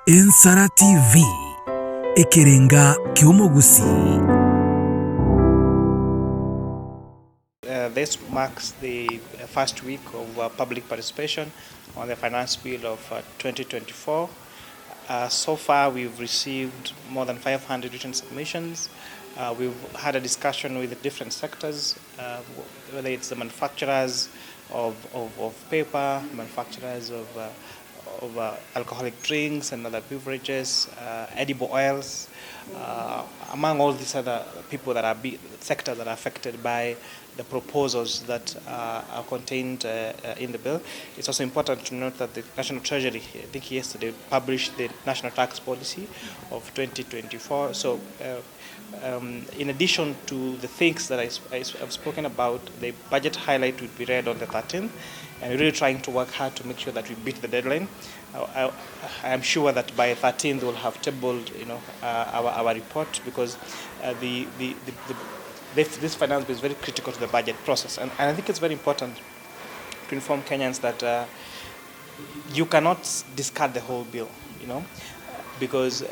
Ensara TV ekerenga kyomogusi. This marks the first week of public participation on the finance bill of 2024. So far, we've received more than 500 written submissions. We've had a discussion with the different sectors, whether it's the manufacturers of paper, manufacturers of alcoholic drinks and other beverages, edible oils, among all these other people that are sectors that are affected by the proposals that are contained in the bill. It's also important to note that the National Treasury, I think yesterday, published the National Tax Policy of 2024. So in addition to the things that I've spoken about, the budget highlight will be read on the 13th, and we're really trying to work hard to make sure that we beat the deadline. I'm sure that by 13th we'll have tabled, our report, because this finance bill is very critical to the budget process, and I think it's very important to inform Kenyans that you cannot discard the whole bill, because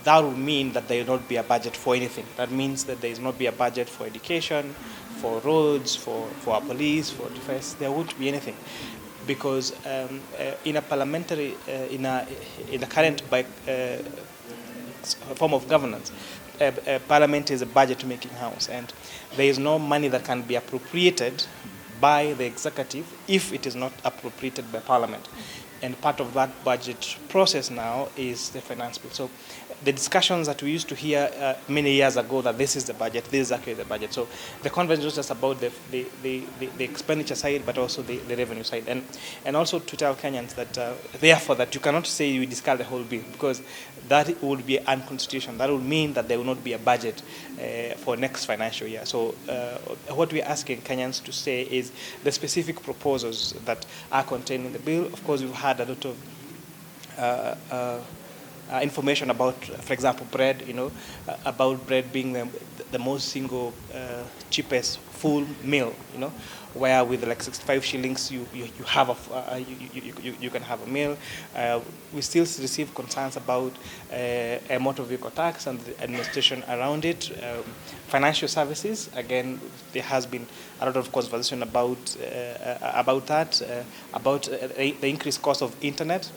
that would mean that there will not be a budget for anything. That means that there will not be a budget for education, for roads, for our police, for defense. There won't be anything, because in a parliamentary, in the current form of governance, Parliament is a budget-making house, and there is no money that can be appropriated by the executive if it is not appropriated by Parliament. And part of that budget process now is the finance bill. So the discussions that we used to hear many years ago, that this is the budget, this is actually the budget. So the conference was just about the expenditure side, but also the revenue side. And also to tell Kenyans that therefore that you cannot say you discard the whole bill, because that would be unconstitutional. That would mean that there will not be a budget for next financial year. So what we're asking Kenyans to say is the specific proposals that are contained in the bill. Of course, we've had a lot of information about, for example, bread, about bread being the most single cheapest full meal, where with like 65 shillings you have you can have a meal. We still receive concerns about a motor vehicle tax and the administration around it. Financial services, again, there has been a lot of conversation about that, about the increased cost of internet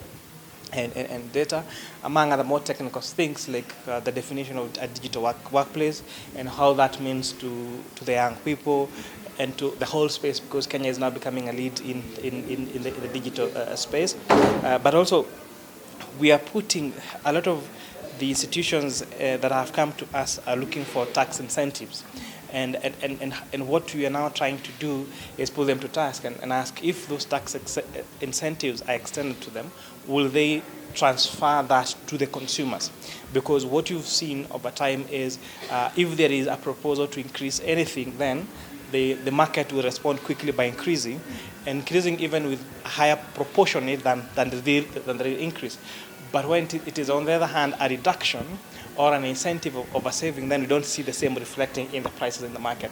and data, among other more technical things like the definition of a digital workplace and how that means to the young people and to the whole space, because Kenya is now becoming a lead in the digital space. But also, we are putting a lot of the institutions that have come to us are looking for tax incentives. And what we are now trying to do is put them to task and ask if those tax incentives are extended to them, will they transfer that to the consumers? Because what you've seen over time is if there is a proposal to increase anything, then the market will respond quickly by increasing even with a higher proportion than the real increase. But when it is, on the other hand, a reduction or an incentive of a saving, then we don't see the same reflecting in the prices in the market.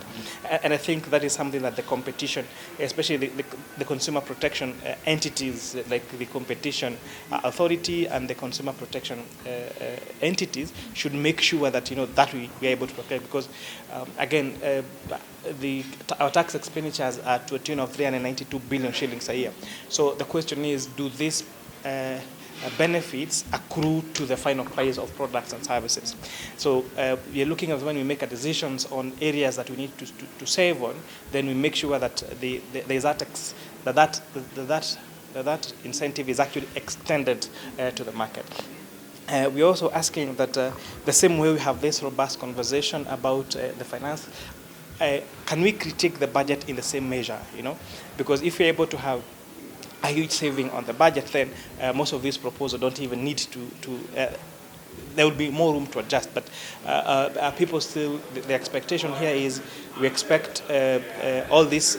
And I think that is something that the competition, especially the consumer protection entities like the competition authority and the consumer protection entities should make sure that that we are able to protect, because again our tax expenditures are to a tune of 392 billion shillings a year. So the question is, do these benefits accrue to the final price of products and services? So we are looking at when we make decisions on areas that we need to save on, then we make sure that that incentive is actually extended to the market. We're also asking that the same way we have this robust conversation about the finance, can we critique the budget in the same measure? Because if we're able to have a huge saving on the budget, then most of these proposals don't even need to there will be more room to adjust. But people still, the expectation here is we expect all this,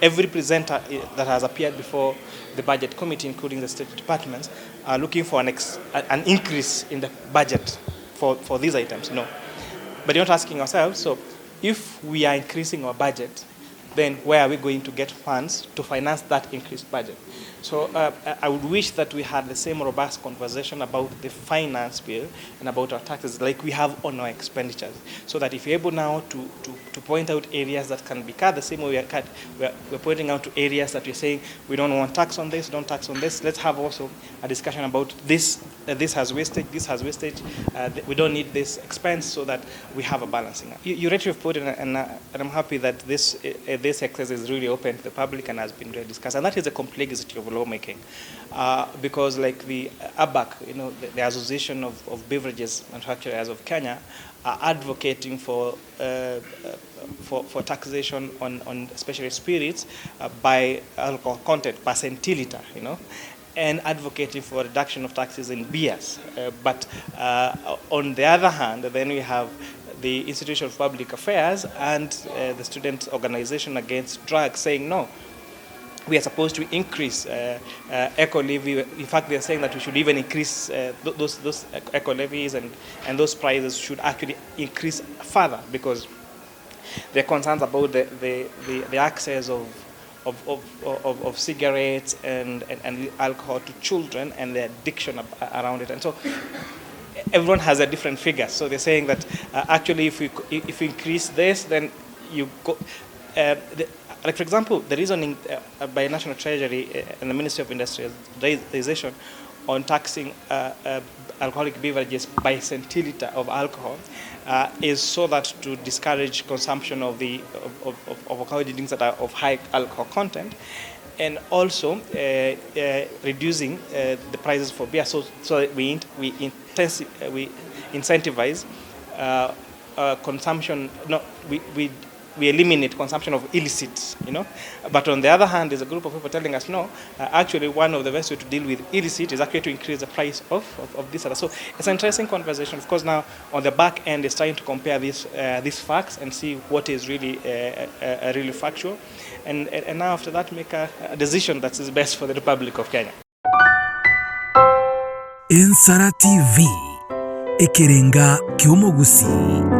every presenter that has appeared before the budget committee, including the state departments, are looking for an increase in the budget for these items. But you're not asking ourselves, so if we are increasing our budget, then where are we going to get funds to finance that increased budget? So I would wish that we had the same robust conversation about the finance bill and about our taxes like we have on our expenditures, so that if you're able now to point out areas that can be cut the same way we are cut, we're pointing out to areas that we're saying we don't want tax on this, don't tax on this. Let's have also a discussion about this. This has wastage, this has wastage. We don't need this expense, so that we have a balancing. You rightly have put it, and I'm happy that this exercise is really open to the public and has been really discussed. And that is the complexity of lawmaking, because like the ABAC, the Association of Beverages Manufacturers of Kenya, are advocating for taxation on especially spirits by alcohol content per centiliter, and advocating for reduction of taxes in beers. But on the other hand, then we have the Institution of Public Affairs and the Student Organization Against Drugs saying no. We are supposed to increase eco levy. In fact, they are saying that we should even increase those eco levies, and those prices should actually increase further, because there are concerns about the access of cigarettes and alcohol to children and the addiction around it. And so everyone has a different figure. So they're saying that actually if we increase this, then you go. Like, for example, the reasoning by National Treasury and the Ministry of Industrialization on taxing alcoholic beverages by centiliter of alcohol is so that to discourage consumption of alcoholic drinks that are of high alcohol content, and also reducing the prices for beer, so that we incentivize consumption. No, we eliminate consumption of illicit, But on the other hand, there's a group of people telling us, no, actually one of the best way to deal with illicit is actually to increase the price of this other. So it's an interesting conversation. Of course, now on the back end is trying to compare these facts and see what is really really factual. And now after that, make a decision that is best for the Republic of Kenya. Ensara TV, Ekerenga Kyomogusi.